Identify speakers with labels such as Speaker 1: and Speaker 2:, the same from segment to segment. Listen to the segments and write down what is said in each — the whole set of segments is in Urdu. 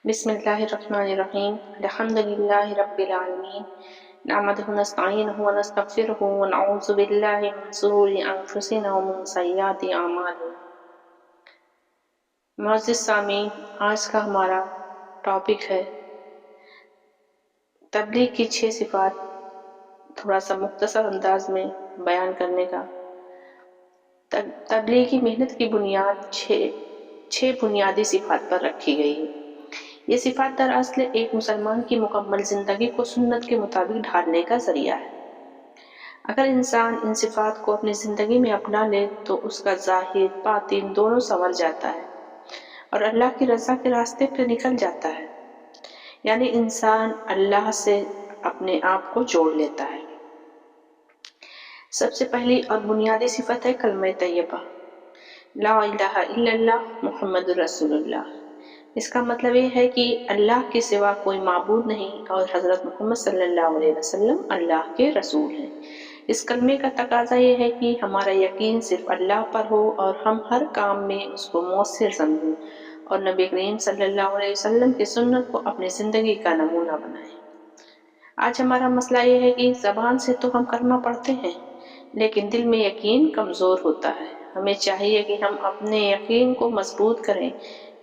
Speaker 1: بسم اللہ الرحمن الرحیم الحمد للہ رب العالمین نحمدہ ونستعینہ ونستغفرہ ونعوذ باللہ من شرور انفسنا ومن سیئات اعمالنا۔ معزز سامعین، آج کا ہمارا ٹاپک ہے تبلیغ کی 6 صفات، تھوڑا سا مختصر انداز میں بیان کرنے کا۔ تبلیغ کی محنت کی بنیاد 6 بنیادی صفات پر رکھی گئی ہے۔ یہ صفات دراصل ایک مسلمان کی مکمل زندگی کو سنت کے مطابق ڈھالنے کا ذریعہ ہے۔ اگر انسان ان صفات کو اپنی زندگی میں اپنا لے تو اس کا ظاہر باطن دونوں سنور جاتا ہے اور اللہ کی رضا کے راستے پہ نکل جاتا ہے، یعنی انسان اللہ سے اپنے آپ کو جوڑ لیتا ہے۔ سب سے پہلی اور بنیادی صفت ہے کلمہ طیبہ، لا الہ الا اللہ محمد رسول اللہ۔ اس کا مطلب یہ ہے کہ اللہ کے سوا کوئی معبود نہیں اور حضرت محمد صلی اللہ علیہ وسلم اللہ کے رسول ہیں۔ اس کلمے کا تقاضا یہ ہے کہ ہمارا یقین صرف اللہ پر ہو اور ہم ہر کام میں اس کو مؤثر سمجھیں اور نبی کریم صلی اللہ علیہ وسلم کی سنت کو اپنی زندگی کا نمونہ بنائیں۔ آج ہمارا مسئلہ یہ ہے کہ زبان سے تو ہم کلمہ پڑھتے ہیں لیکن دل میں یقین کمزور ہوتا ہے۔ ہمیں چاہیے کہ ہم اپنے یقین کو مضبوط کریں،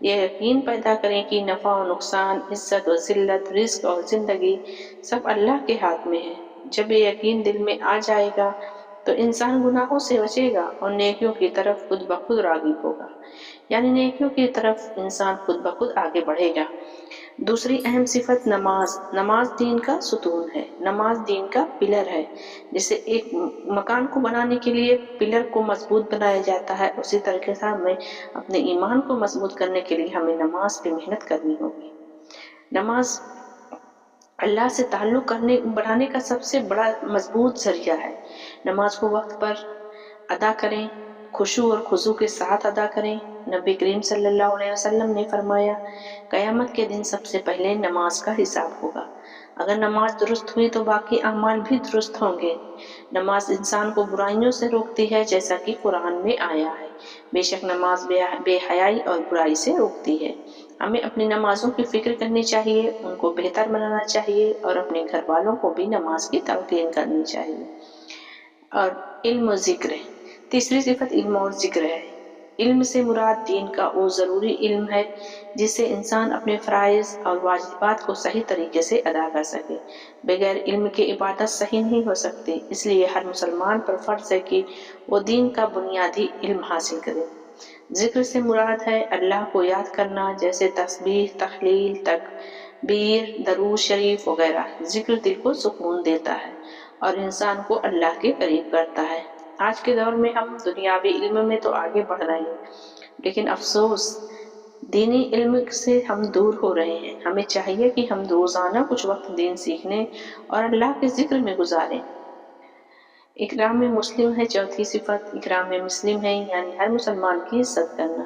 Speaker 1: یہ یقین پیدا کریں کہ نفع و نقصان، عزت و ذلت، رزق اور زندگی سب اللہ کے ہاتھ میں ہے۔ جب یہ یقین دل میں آ جائے گا تو انسان گناہوں سے بچے گا اور نیکیوں کی طرف خود بخود راغب ہوگا، یعنی نیکیوں کی طرف انسان خود بخود آگے بڑھے گا۔ دوسری اہم صفت نماز۔ نماز دین کا ستون ہے، نماز دین کا پلر ہے۔ جیسے ایک مکان کو بنانے کے لیے پلر کو مضبوط بنایا جاتا ہے، اسی طریقے سے ہمیں اپنے ایمان کو مضبوط کرنے کے لیے ہمیں نماز پہ محنت کرنی ہوگی۔ نماز اللہ سے تعلق بڑھانے کا سب سے بڑا مضبوط ذریعہ ہے۔ نماز کو وقت پر ادا کریں، خشوع اور خضوع کے ساتھ ادا کریں۔ نبی کریم صلی اللہ علیہ وسلم نے فرمایا، قیامت کے دن سب سے پہلے نماز کا حساب ہوگا۔ اگر نماز درست ہوئی تو باقی اعمال بھی درست ہوں گے۔ نماز انسان کو برائیوں سے روکتی ہے جیسا کہ قرآن میں آیا ہے، بے شک نماز بے حیائی اور برائی سے روکتی ہے۔ ہمیں اپنی نمازوں کی فکر کرنی چاہیے، ان کو بہتر بنانا چاہیے اور اپنے گھر والوں کو بھی نماز کی تلقین کرنی چاہیے۔ اور علم و ذکر، تیسری صفت علم اور ذکر ہے۔ علم سے مراد دین کا وہ ضروری علم ہے جس سے انسان اپنے فرائض اور واجبات کو صحیح طریقے سے ادا کر سکے۔ بغیر علم کے عبادت صحیح نہیں ہو سکتی، اس لیے ہر مسلمان پر فرض ہے کہ وہ دین کا بنیادی علم حاصل کرے۔ ذکر سے مراد ہے اللہ کو یاد کرنا، جیسے تسبیح، تحلیل، تکبیر، درود شریف وغیرہ۔ ذکر دل کو سکون دیتا ہے اور انسان کو اللہ کے قریب کرتا ہے۔ آج کے دور میں ہم دنیاوی علم میں تو آگے بڑھ رہے ہیں لیکن افسوس دینی علم سے ہم دور ہو رہے ہیں۔ ہمیں چاہیے کہ ہم روزانہ کچھ وقت دین سیکھنے اور اللہ کے ذکر میں گزاریں۔ اکرام مسلم ہے چوتھی صفت، اکرام مسلم ہے یعنی ہر مسلمان کی عزت کرنا۔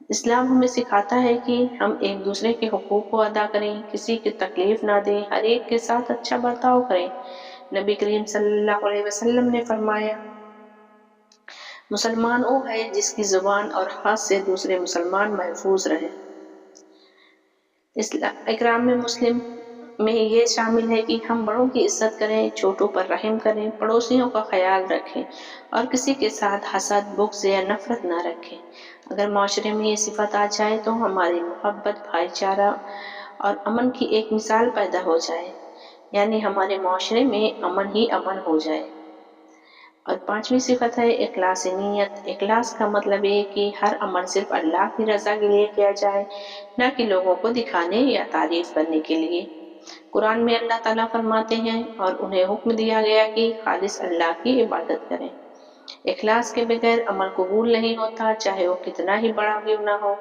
Speaker 1: اسلام ہمیں سکھاتا ہے کہ ہم ایک دوسرے کے حقوق کو ادا کریں، کسی کی تکلیف نہ دیں، ہر ایک کے ساتھ اچھا برتاؤ کریں۔ نبی کریم صلی اللہ علیہ وسلم نے فرمایا، مسلمان وہ ہے جس کی زبان اور ہاتھ سے دوسرے مسلمان محفوظ رہے۔ اکرام مسلم میں یہ شامل ہے کہ ہم بڑوں کی عزت کریں، چھوٹوں پر رحم کریں، پڑوسیوں کا خیال رکھیں اور کسی کے ساتھ حسد، بغض یا نفرت نہ رکھیں۔ اگر معاشرے میں یہ صفت آ جائے تو ہماری محبت، بھائی چارہ اور امن کی ایک مثال پیدا ہو جائے، یعنی ہمارے معاشرے میں امن ہی امن ہو جائے۔ اور پانچویں صفت ہے اخلاص نیت۔ اخلاص کا مطلب یہ کہ ہر عمل صرف اللہ کی رضا کے لیے کیا جائے، نہ کہ لوگوں کو دکھانے یا تعریف کرنے کے لیے۔ قرآن میں اللہ تعالیٰ فرماتے ہیں اور انہیں حکم دیا گیا کہ خالص اللہ کی عبادت کریں۔ اخلاص کے بغیر عمل قبول نہیں ہوتا، چاہے وہ کتنا ہی بڑا کیوں نہ ہو۔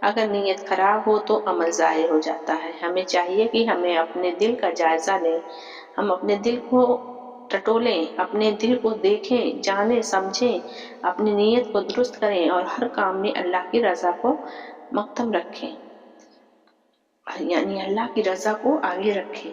Speaker 1: اگر نیت خراب ہو تو عمل ضائع ہو جاتا ہے۔ ہمیں چاہیے کہ ہمیں اپنے دل کا جائزہ لیں، ہم اپنے دل کو ٹٹولیں، اپنے دل کو دیکھیں، جانیں، سمجھیں، اپنی نیت کو درست کریں اور ہر کام میں اللہ کی رضا کو مقدم رکھیں، یعنی اللہ کی رضا کو آگے رکھیں۔